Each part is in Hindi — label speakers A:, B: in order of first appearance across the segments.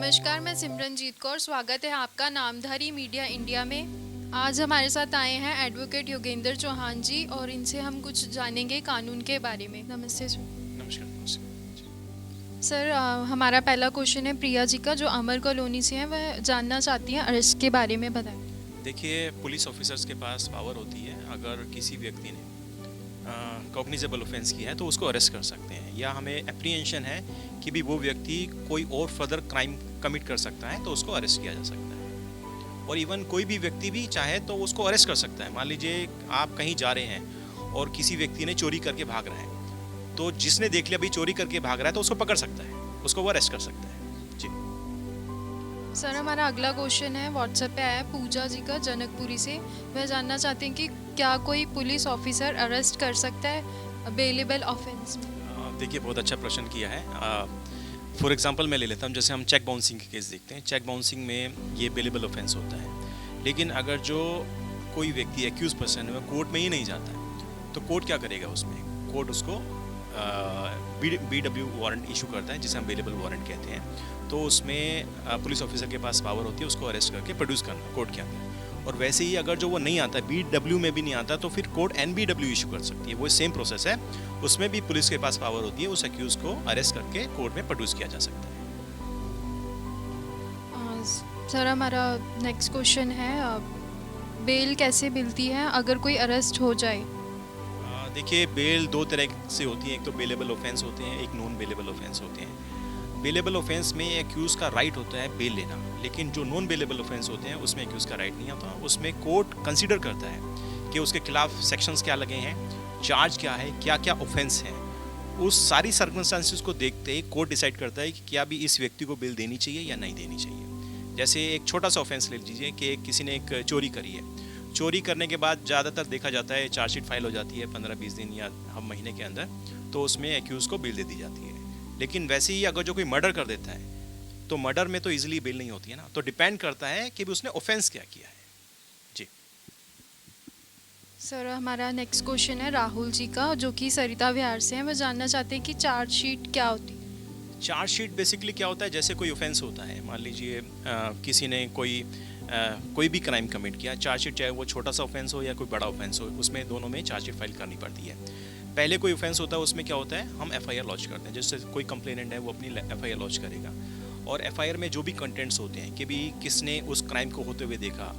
A: नमस्कार, मैं सिमरनजीत कौर। स्वागत है आपका नामधारी मीडिया इंडिया में। आज हमारे साथ आए हैं एडवोकेट योगेंद्र चौहान जी और इनसे हम कुछ जानेंगे कानून के बारे में। नमस्ते सर।
B: नमस्कार। नमस्कार
A: सर, हमारा पहला क्वेश्चन है प्रिया जी का, जो अमर कॉलोनी से हैं। वह जानना चाहती हैं अरेस्ट के बारे में, बताएं।
B: देखिए, पुलिस ऑफिसर्स के पास पावर होती है, अगर किसी व्यक्ति ने कॉग्निजेबल ऑफेंस किया है तो उसको अरेस्ट कर सकते हैं, या हमें एप्रीहेंशन है कि भी वो व्यक्ति कोई और फर्दर क्राइम कमिट कर सकता है तो उसको अरेस्ट किया जा सकता है। और इवन कोई भी व्यक्ति भी चाहे तो उसको अरेस्ट कर सकता है। मान लीजिए आप कहीं जा रहे हैं और किसी व्यक्ति ने चोरी करके भाग रहा है, तो जिसने देख लिया भाई चोरी करके भाग रहा है तो उसको पकड़ सकता है, उसको वो अरेस्ट कर सकता है। जी
A: सर, हमारा अगला क्वेश्चन है व्हाट्सएप पे आया पूजा जी का, जनकपुरी से। वह जानना चाहते हैं कि क्या कोई पुलिस ऑफिसर अरेस्ट कर सकता है बेलेबल ऑफेंस में।
B: देखिए, बहुत अच्छा प्रश्न किया है। फॉर एग्जांपल मैं ले लेता हूँ, जैसे हम चेक बाउंसिंग के केस देखते हैं। चेक बाउंसिंग में ये बेलेबल ऑफेंस होता है, लेकिन अगर जो कोई व्यक्ति एक्यूज पर्सन है वो कोर्ट में ही नहीं जाता है तो कोर्ट क्या करेगा? उसमें कोर्ट उसको BW वारंट इशू करता है, जिसे हम बेलेबल वारंट कहते हैं। तो उसमें पुलिस ऑफिसर के पास पावर होती है उसको अरेस्ट करके प्रोड्यूस करना कोर्ट के अंदर। और वैसे ही अगर जो वो नहीं आता, BW में भी नहीं आता, तो फिर कोर्ट NBW इशू कर सकती है। वो सेम प्रोसेस है, उसमें भी पुलिस के पास पावर होती है, उस एक्यूज को अरेस्ट करके कोर्ट में प्रोड्यूस किया जा सकता है।
A: सर, हमारा नेक्स्ट क्वेश्चन है बेल कैसे मिलती है अगर कोई अरेस्ट हो जाए।
B: देखिए, बेल दो तरह से होती है। एक तो बेलेबल ऑफेंस होते हैं, एक नॉन बेलेबल ऑफेंस होते हैं। बेलेबल ऑफेंस में एक्यूज का राइट होता है बेल लेना, लेकिन जो नॉन बेलेबल ऑफेंस होते हैं उसमें एक्यूज का राइट नहीं होता। उसमें कोर्ट कंसीडर करता है कि उसके खिलाफ सेक्शंस क्या लगे हैं, चार्ज क्या है, क्या क्या ऑफेंस है। उस सारी सर्कमस्टांसिस को देखते ही कोर्ट डिसाइड करता है कि क्या भी इस व्यक्ति को बेल देनी चाहिए या नहीं देनी चाहिए। जैसे एक छोटा सा ऑफेंस ले लीजिए कि किसी ने एक चोरी करी है। चोरी करने के बाद ज़्यादातर देखा जाता है चार्जशीट फाइल हो जाती है 15-20 दिन या हम महीने के अंदर, तो उसमें एक्यूज को बेल दे दी जाती है। लेकिन वैसे ही अगर जो कोई मर्डर कर देता है तो मर्डर में तो इजीली बेल नहीं होती है ना, तो डिपेंड करता है कि भी उसने ऑफेंस क्या किया है। जी
A: सर, हमारा नेक्स्ट क्वेश्चन है राहुल जी का, जो कि सरिता विहार से हैं। वो जानना चाहते हैं कि चार्जशीट क्या होती है।
B: चार्जशीट बेसिकली क्या होता है? जैसे कोई ऑफेंस होता है, मान लीजिए किसी ने कोई भी क्राइम कमिट किया, चार्जशीट चाहे वो छोटा सा ऑफेंस हो या कोई बड़ा ऑफेंस हो, उसमें दोनों में चार्जशीट फाइल करनी पड़ती है। पहले कोई ऑफेंस होता है, उसमें क्या होता है, हम FIR लॉन्च करते हैं। जैसे कोई कंप्लेनेंट है वो अपनी FIR लॉन्च करेगा, और FIR में जो भी कंटेंट्स होते हैं कि भी किसने उस क्राइम को होते हुए देखा,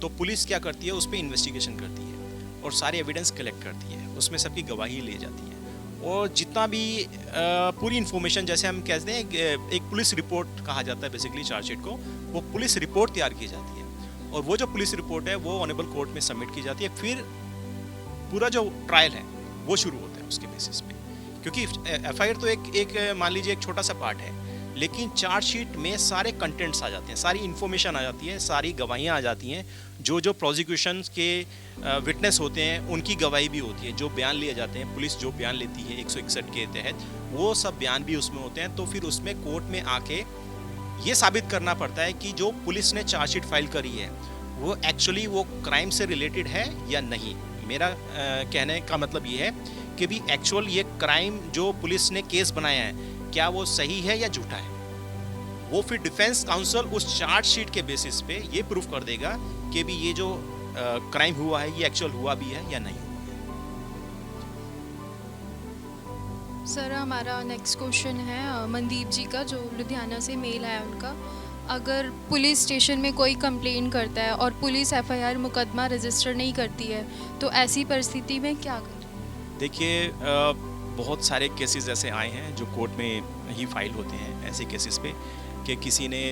B: तो पुलिस क्या करती है, उस पर इन्वेस्टिगेशन करती है और सारे एविडेंस कलेक्ट करती है, उसमें सबकी गवाही ली जाती है। और जितना भी पूरी इन्फॉर्मेशन, जैसे हम कहते हैं एक पुलिस रिपोर्ट कहा जाता है बेसिकली चार्जशीट को, वो पुलिस रिपोर्ट तैयार की जाती है और वो जो पुलिस रिपोर्ट है वो ऑनेबल कोर्ट में सबमिट की जाती है। फिर पूरा जो ट्रायल है वो शुरू होता है उसके बेसिस पे, क्योंकि FIR तो एक मान लीजिए एक छोटा सा पार्ट है, लेकिन चार्जशीट में सारे कंटेंट्स आ जाते हैं, सारी इन्फॉर्मेशन आ जाती है, सारी गवाहियाँ आ जाती हैं। जो प्रोसिक्यूशन के विटनेस होते हैं उनकी गवाही भी होती है, जो बयान लिए जाते हैं, पुलिस जो बयान लेती है 161 के तहत, वो सब बयान भी उसमें होते हैं। तो फिर उसमें कोर्ट में आके ये साबित करना पड़ता है कि जो पुलिस ने चार्जशीट फाइल करी है वो एक्चुअली वो क्राइम से रिलेटेड है या नहीं। मेरा कहने का मतलब ये है कि भी एक्चुअल ये क्राइम जो पुलिस ने केस बनाया है क्या वो सही है या झूठा है। वो फिर डिफेंस काउंसिल उस चार्जशीट के बेसिस पे ये प्रूफ कर देगा कि भी ये जो क्राइम हुआ है ये एक्चुअल हुआ भी है या नहीं।
A: सर, हमारा नेक्स्ट क्वेश्चन है मनदीप जी का, जो लुधियाना से मेल है उनका। अगर पुलिस स्टेशन में कोई कंप्लेन करता है और पुलिस FIR मुकदमा रजिस्टर नहीं करती है, तो ऐसी परिस्थिति में क्या करें?
B: देखिए, बहुत सारे केसेस ऐसे आए हैं जो कोर्ट में ही फाइल होते हैं ऐसे केसेस पे, कि किसी ने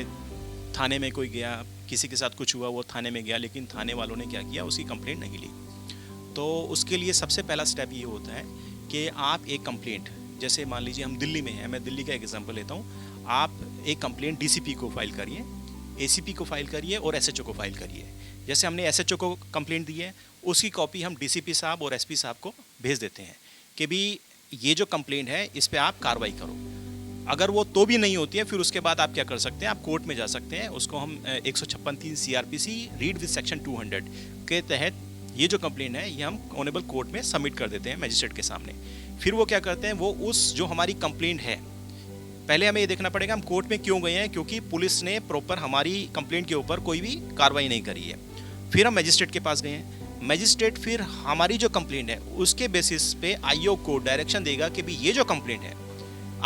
B: थाने में कोई गया, किसी के साथ कुछ हुआ, वो थाने में गया, लेकिन थाने वालों ने क्या किया, उसकी कंप्लेंट नहीं ली। तो उसके लिए सबसे पहला स्टेप ये होता है कि आप एक कंप्लेंट, जैसे मान लीजिए हम दिल्ली में हैं, मैं दिल्ली का एक एग्जांपल लेता हूँ, आप एक कंप्लेंट DCP को फाइल करिए, ACP को फाइल करिए और SHO को फाइल करिए। जैसे हमने SHO को कंप्लेंट दी है, उसकी कॉपी हम DCP साहब और SP साहब को भेज देते हैं कि भी ये जो कंप्लेंट है इस पर आप कार्रवाई करो। अगर वो तो भी नहीं होती है, फिर उसके बाद आप क्या कर सकते हैं, आप कोर्ट में जा सकते हैं। उसको हम 156(3) CRPC रीड विद सेक्शन 200 के तहत ये जो कंप्लेंट है ये हम ऑनेबल कोर्ट में सबमिट कर देते हैं मजिस्ट्रेट के सामने। फिर वो क्या करते हैं, वो उस जो हमारी कंप्लेंट है, पहले हमें ये देखना पड़ेगा हम कोर्ट में क्यों गए हैं, क्योंकि पुलिस ने प्रॉपर हमारी कंप्लेंट के ऊपर कोई भी कार्रवाई नहीं करी है। फिर हम मजिस्ट्रेट के पास गए हैं, मजिस्ट्रेट फिर हमारी जो कंप्लेंट है उसके बेसिस पे आयोग को डायरेक्शन देगा कि भाई ये जो कंप्लेंट है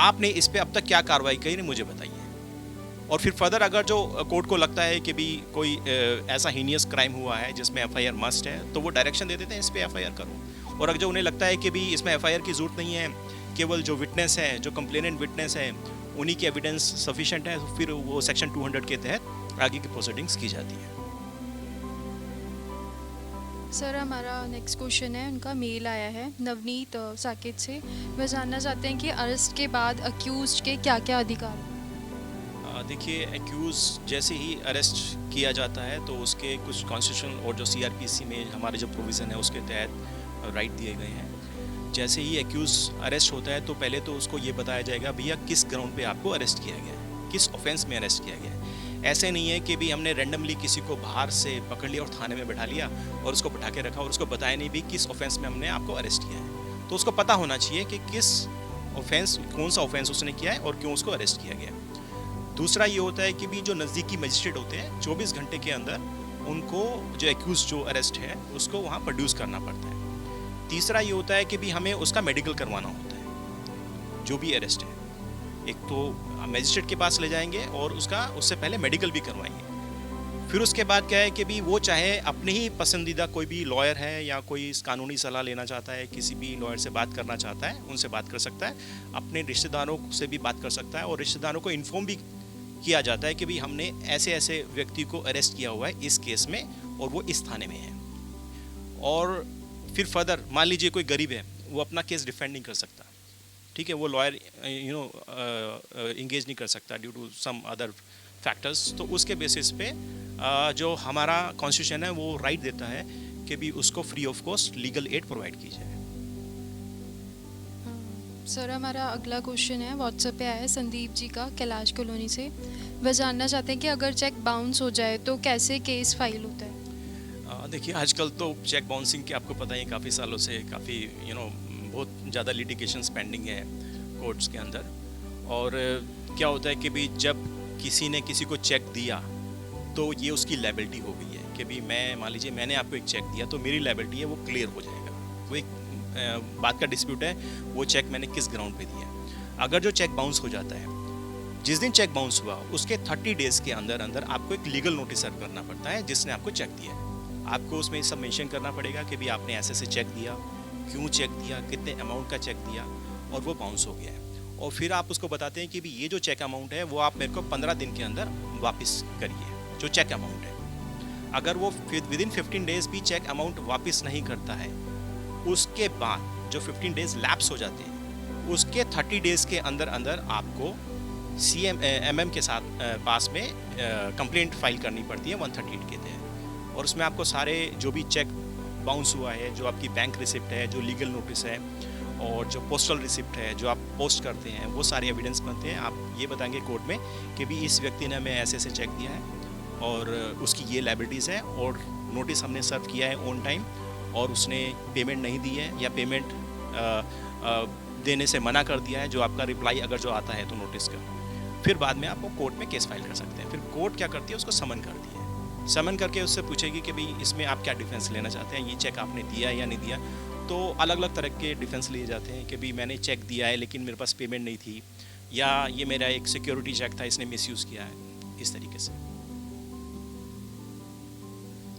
B: आपने इस पे अब तक क्या कार्रवाई करी मुझे बताइए। और फिर फर्दर अगर जो कोर्ट को लगता है कि भी कोई ऐसा हीनियस क्राइम हुआ है जिसमें एफआईआर मस्ट है, तो वो डायरेक्शन दे देते हैं इस पे एफआईआर करो। और अगर जो उन्हें लगता है कि भी इसमें एफआईआर की ज़रूरत नहीं है, केवल जो विटनेस है, जो कंप्लेनेंट विटनेस है, उन्हीं की एविडेंस सफिशिएंट है, तो फिर वो सेक्शन 200 के तहत आगे की प्रोसीडिंग्स की जाती है।
A: सर हमारा नेक्स्ट क्वेश्चन है, उनका मेल आया है नवनीत साकेत से। वह जानना चाहते हैं कि अरेस्ट के बाद अक्यूज्ड के क्या क्या अधिकार हैं।
B: देखिए, एक्यूज़ जैसे ही अरेस्ट किया जाता है तो उसके कुछ कॉन्स्टिट्यूशन और जो सीआरपीसी में हमारे जो प्रोविज़न है उसके तहत राइट दिए गए हैं। जैसे ही एक्यूज़ अरेस्ट होता है तो पहले तो उसको ये बताया जाएगा भैया किस ग्राउंड पे आपको अरेस्ट किया गया है, किस ऑफेंस में अरेस्ट किया गया है। ऐसे नहीं है कि भी हमने रैंडमली किसी को बाहर से पकड़ लिया और थाने में बैठा लिया और उसको बैठा के रखा और उसको बताया नहीं भी किस ऑफेंस में हमने आपको अरेस्ट किया है। तो उसको पता होना चाहिए कि किस ऑफेंस, कौन सा ऑफेंस उसने किया है और क्यों उसको अरेस्ट किया गया है। दूसरा ये होता है कि भी जो नज़दीकी मजिस्ट्रेट होते हैं 24 घंटे के अंदर उनको जो एक्यूज जो अरेस्ट है उसको वहाँ प्रोड्यूस करना पड़ता है। तीसरा ये होता है कि भी हमें उसका मेडिकल करवाना होता है। जो भी अरेस्ट है एक तो मजिस्ट्रेट के पास ले जाएंगे और उससे पहले मेडिकल भी करवाएंगे। फिर उसके बाद क्या है कि भी वो चाहे अपने ही पसंदीदा कोई भी लॉयर है या कोई कानूनी सलाह लेना चाहता है, किसी भी लॉयर से बात करना चाहता है, उनसे बात कर सकता है, अपने रिश्तेदारों से भी बात कर सकता है और रिश्तेदारों को इन्फॉर्म भी किया जाता है कि भी हमने ऐसे ऐसे व्यक्ति को अरेस्ट किया हुआ है इस केस में और वो इस थाने में है। और फिर फर्दर मान लीजिए कोई गरीब है, वो अपना केस डिफेंड नहीं कर सकता, ठीक है, वो लॉयर इंगेज नहीं कर सकता due to some other factors, तो उसके बेसिस पे जो हमारा कॉन्स्टिट्यूशन है वो राइट देता है कि भी उसको free of cost legal aid provide की जाए।
A: सर हमारा अगला क्वेश्चन है व्हाट्सएप पे आया है संदीप जी का कैलाश कॉलोनी से। वह जानना चाहते हैं कि अगर चेक बाउंस हो जाए तो कैसे केस फाइल होता है।
B: देखिए, आजकल तो चेक बाउंसिंग के आपको पता ही है काफ़ी सालों से काफ़ी बहुत ज़्यादा लिटिगेशंस पेंडिंग है कोर्ट्स के अंदर। और क्या होता है कि भी जब किसी ने किसी को चेक दिया तो ये उसकी लायबिलिटी हो गई है कि भी मैं मान लीजिए मैंने आपको एक चेक दिया तो मेरी लायबिलिटी है वो क्लियर हो जाएगा। वो एक बात का डिस्प्यूट है वो चेक मैंने किस ग्राउंड पे दिया। अगर जो चेक बाउंस हो जाता है, जिस दिन चेक बाउंस हुआ उसके 30 डेज़ के अंदर अंदर आपको एक लीगल नोटिस सर्व करना पड़ता है जिसने आपको चेक दिया है। आपको उसमें सब मेंशन करना पड़ेगा कि भी आपने ऐसे से चेक दिया, क्यों चेक दिया, कितने अमाउंट का चेक दिया और वो बाउंस हो गया है। और फिर आप उसको बताते हैं कि भी ये जो चेक अमाउंट है वो आप मेरे को 15 दिन के अंदर वापस करिए जो चेक अमाउंट है। अगर वो विदिन 15 डेज़ भी चेक अमाउंट वापस नहीं करता है, उसके बाद जो 15 डेज़ लैप्स हो जाते हैं उसके 30 डेज़ के अंदर अंदर आपको CMM के साथ पास में कंप्लेंट फाइल करनी पड़ती है 138 के तहत। और उसमें आपको सारे जो भी चेक बाउंस हुआ है, जो आपकी बैंक रिसिप्ट है, जो लीगल नोटिस है और जो पोस्टल रिसिप्ट है जो आप पोस्ट करते हैं, वो सारे एविडेंस बनते हैं। आप ये बताएंगे कोर्ट में कि भी इस व्यक्ति ने हमें ऐसे ऐसे चेक दिया है और उसकी ये लायबिलिटीज़ है और नोटिस हमने सर्व किया है ऑन टाइम और उसने पेमेंट नहीं दी है या पेमेंट देने से मना कर दिया है, जो आपका रिप्लाई अगर जो आता है तो नोटिस का, फिर बाद में आप वो कोर्ट में केस फाइल कर सकते हैं। फिर कोर्ट क्या करती है, उसको समन करती है। समन करके उससे पूछेगी कि भाई इसमें आप क्या डिफेंस लेना चाहते हैं, ये चेक आपने दिया या नहीं दिया। तो अलग अलग तरह के डिफेंस लिए जाते हैं कि भाई मैंने चेक दिया है लेकिन मेरे पास पेमेंट नहीं थी, या ये मेरा एक सिक्योरिटी चेक था इसने मिसयूज़ किया है, इस तरीके से।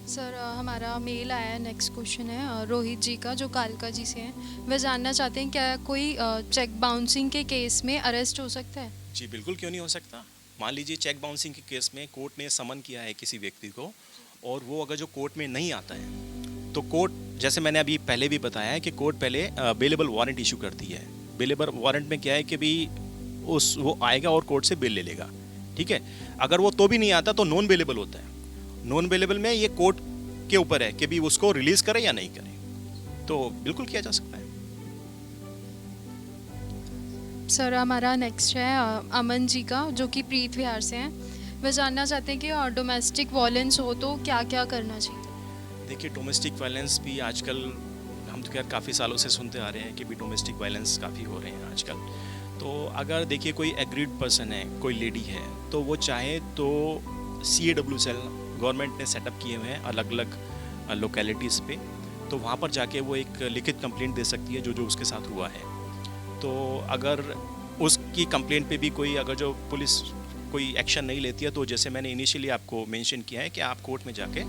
A: सर हमारा मेल आया है, नेक्स्ट क्वेश्चन है रोहित जी का जो कालका जी से हैं। वह जानना चाहते हैं क्या कोई चेक बाउंसिंग के केस में अरेस्ट हो सकता है।
B: जी बिल्कुल, क्यों नहीं हो सकता। मान लीजिए चेक बाउंसिंग के केस में कोर्ट ने समन किया है किसी व्यक्ति को और वो अगर जो कोर्ट में नहीं आता है तो कोर्ट, जैसे मैंने अभी पहले भी बताया है कि कोर्ट पहले बेलेबल वारंट इशू करती है। बेलेबल वारंट में क्या है कि भी वो आएगा और कोर्ट से बेल ले लेगा, ठीक है। अगर वो तो भी नहीं आता तो नॉन बेलेबल होता है। नॉन बेलेबल में ये कोर्ट के ऊपर है कि भी उसको रिलीज करे या नहीं करे, तो बिल्कुल किया जा सकता है।
A: सर हमारा नेक्स्ट है अमन जी का जो कि प्रीत विहार से हैं। वह जानना चाहते हैं कि डोमेस्टिक वायलेंस हो तो क्या क्या करना चाहिए।
B: देखिए, डोमेस्टिक वायलेंस भी आजकल हम तो खैर काफ़ी सालों से सुनते आ रहे हैं कि भी डोमेस्टिक वायलेंस काफ़ी हो रहे हैं आजकल। तो अगर देखिए कोई एग्रीड पर्सन है, कोई लेडी है, तो वो चाहे तो CAW सेल गवर्नमेंट ने सेटअप किए हुए हैं अलग अलग लोकेलिटीज़ पे, तो वहाँ पर जाके वो एक लिखित कंप्लेंट दे सकती है जो जो उसके साथ हुआ है। तो अगर उसकी कंप्लेंट पे भी कोई अगर जो पुलिस कोई एक्शन नहीं लेती है, तो जैसे मैंने इनिशियली आपको मेंशन किया है कि आप कोर्ट में जाके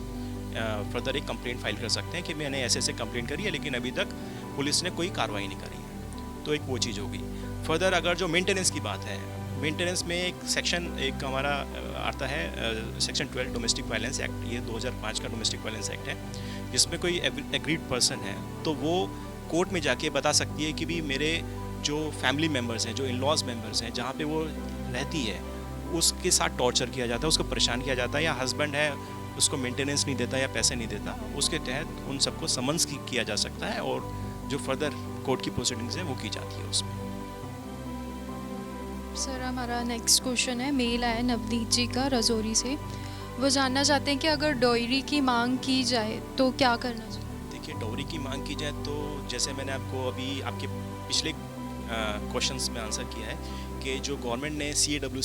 B: फर्दर एक कंप्लेंट फाइल कर सकते हैं कि मैंने ऐसे ऐसे कंप्लेंट करी है लेकिन अभी तक पुलिस ने कोई कार्रवाई नहीं करी है। तो एक वो चीज़ होगी। फर्दर अगर जो मेंटेनेंस की बात है, मेंटेनेंस में एक सेक्शन एक हमारा आता है सेक्शन 12 डोमेस्टिक वायलेंस एक्ट, ये 2005 का डोमेस्टिक वायलेंस एक्ट है, जिसमें कोई एग्रीड पर्सन है तो वो कोर्ट में जाके बता सकती है कि भी मेरे जो फैमिली मेम्बर्स हैं, जो इन लॉज मेम्बर्स हैं, जहाँ पे वो रहती है उसके साथ टॉर्चर किया जाता है, उसको परेशान किया जाता है, या हस्बैंड है उसको मेंटेनेंस नहीं देता या पैसे नहीं देता, उसके तहत उन सबको समन्स किया जा सकता है और जो फर्दर कोर्ट की प्रोसीडिंग्स है वो की जाती है उसमें।
A: सर हमारा नेक्स्ट क्वेश्चन है, मेल आया नवनीत जी का रजौरी से। वो जानना चाहते हैं कि अगर डॉयरी की मांग की जाए तो क्या करना चाहिए।
B: देखिए डॉवरी की मांग की जाए तो जैसे मैंने आपको अभी आपके पिछले क्वेश्चंस में आंसर किया है कि जो गवर्नमेंट ने CAW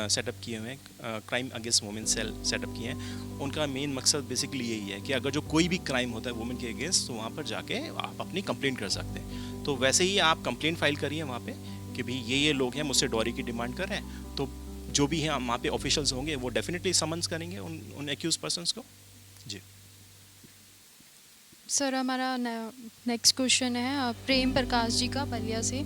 B: सेटअप किए हुए हैं, crime against women cell setup किए हैं, उनका मेन मकसद बेसिकली यही है कि अगर जो कोई भी क्राइम होता है वुमेन के अगेंस्ट, तो वहाँ पर जाके आप अपनी कंप्लेंट कर सकते हैं। तो वैसे ही आप कंप्लेंट फाइल करिए वहाँ पे कि भाई ये लोग हैं मुझसे डॉरी की डिमांड कर रहे हैं, तो जो भी हैं वहाँ पे ऑफिशियल्स होंगे वो डेफिनेटली समन्स करेंगे उन एक्यूज पर्सनस को। जी
A: सर हमारा नेक्स्ट क्वेश्चन है प्रेम प्रकाश जी का बलिया से,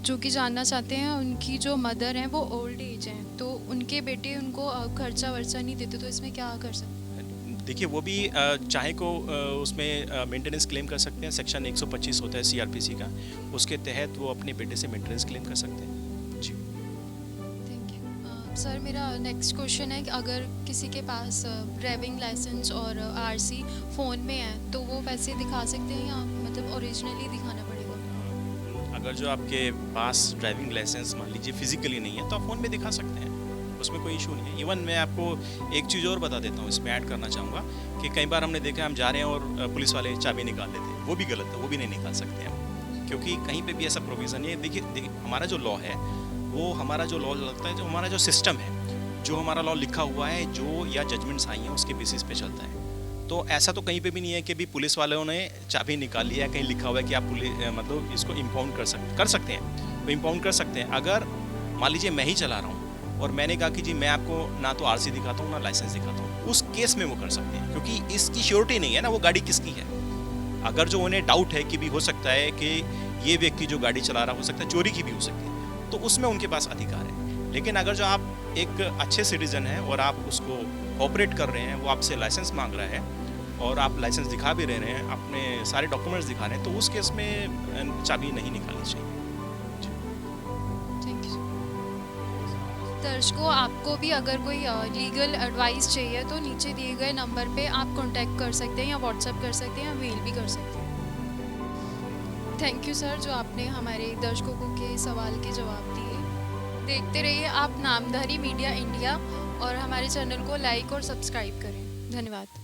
A: जो कि जानना चाहते हैं उनकी जो मदर हैं वो ओल्ड एज हैं, तो उनके बेटे उनको खर्चा वर्चा नहीं देते, तो इसमें क्या कर सकते हैं।
B: देखिए वो भी चाहे को उसमें मेंटेनेंस क्लेम कर सकते हैं, सेक्शन 125 होता है CRPC का, उसके तहत वो अपने बेटे से मेंटेनेंस क्लेम कर सकते हैं। जी
A: थैंक यू। सर मेरा नेक्स्ट क्वेश्चन है कि अगर किसी के पास ड्राइविंग लाइसेंस और RC फ़ोन में है तो वो वैसे दिखा सकते हैं या मतलब ओरिजिनली दिखाना पड़ेगा।
B: अगर जो आपके पास ड्राइविंग लाइसेंस मान लीजिए फिजिकली नहीं है तो आप फ़ोन में दिखा सकते हैं, उसमें कोई इशू नहीं है। इवन मैं आपको एक चीज़ और बता देता हूँ, इसमें ऐड करना चाहूँगा कि कई बार हमने देखा हम जा रहे हैं और पुलिस वाले चाबी निकाल लेते हैं, वो भी गलत है, वो भी नहीं निकाल सकते हम, क्योंकि कहीं पे भी ऐसा प्रोविज़न नहीं है। देखिए हमारा जो लॉ है वो हमारा जो लॉ लगता है, जो हमारा जो सिस्टम है, जो हमारा लॉ लिखा हुआ है, जो या जजमेंट्स आई हैं उसके बेसिस पे चलता है। तो ऐसा तो कहीं पे भी नहीं है कि भी पुलिस वालों ने चाबी निकाल लिया है, कहीं लिखा हुआ है कि आप मतलब इसको इम्पाउंड कर सकते हैं, तो इम्पाउंड कर सकते हैं। अगर मान लीजिए मैं ही चला रहा हूँ और मैंने कहा कि जी मैं आपको ना तो RC दिखाता हूँ ना लाइसेंस दिखाता हूँ, उस केस में वो कर सकते हैं, क्योंकि इसकी श्योरिटी नहीं है ना वो गाड़ी किसकी है। अगर जो उन्हें डाउट है कि भी हो सकता है कि ये व्यक्ति जो गाड़ी चला रहा हो सकता है चोरी की भी हो सकती है, तो उसमें उनके पास अधिकार है। लेकिन अगर जो आप एक अच्छे सिटीजन हैं और आप उसको कोऑपरेट कर रहे हैं, वो आपसे लाइसेंस मांग रहा है और आप लाइसेंस दिखा भी रहे हैं, अपने सारे डॉक्यूमेंट्स दिखा रहे हैं, तो उस केस में चाबी नहीं निकालनी चाहिए।
A: Thank you. दर्शकों आपको भी अगर कोई लीगल एडवाइस चाहिए तो नीचे दिए गए नंबर पे आप कांटेक्ट कर सकते हैं या व्हाट्सएप कर सकते हैं या मेल भी कर सकते हैं। थैंक यू सर जो आपने हमारे दर्शकों के सवाल के जवाब दिए। देखते रहिए आप नामधारी मीडिया इंडिया और हमारे चैनल को लाइक और सब्सक्राइब करें। धन्यवाद।